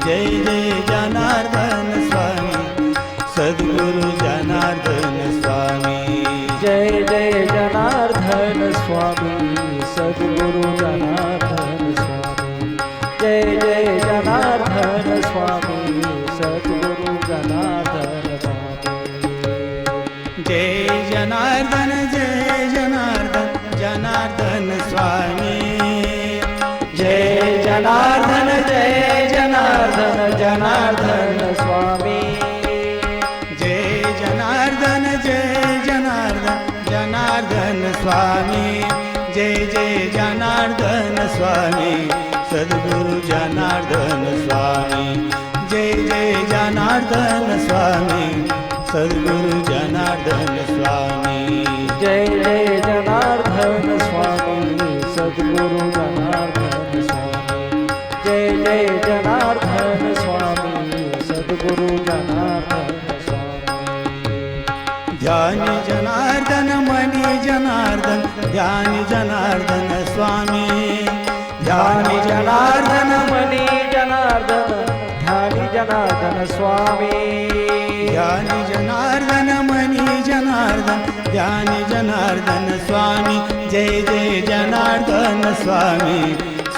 जय जय जनार्दन स्वामी सद्गुरु जनार्दन स्वामी जय जय जनार्दन स्वामी सद्गुरु जनार्दन स्वामी जय जय जनार्दन स्वामी सद्गुरु जनार्दन स्वामी जय जनार्दन जनार्दन स्वामी जय जनार्दन जनार्दन स्वामी जय जनार्दन जनार्दन स्वामी जय जय जनार्दन स्वामी सद्गुरु जनार्दन स्वामी जय जय जनार्दन स्वामी सद्गुरु जनार्दन स्वामी जय जय जनार्दन स्वामी सद्गुरु जनार्दन स्वामी जय जय जनार्दन स्वामी सद्गुरु जनार्दन स्वामी ध्यान जनार्दन मनी जनार्दन ध्यान जनार्दन स्वामी ध्यान जनार्दन मनी जनार्दन ध्यान जनार्दन स्वामी ध्यान जनार्दन मनी जनार्दन ध्यान जनार्दन स्वामी जय जय जनार्दन स्वामी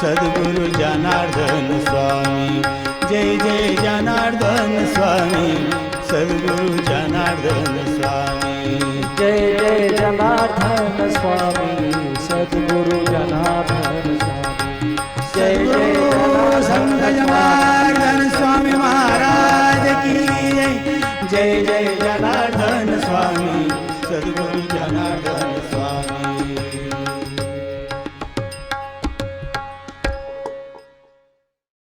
सद्गुरु जनार्दन स्वामी जय जय जनार्दन स्वामी सद्गुरु जनार्दन स्वामी जय जय जनार्दन स्वामी सद्गुरु जनार्दन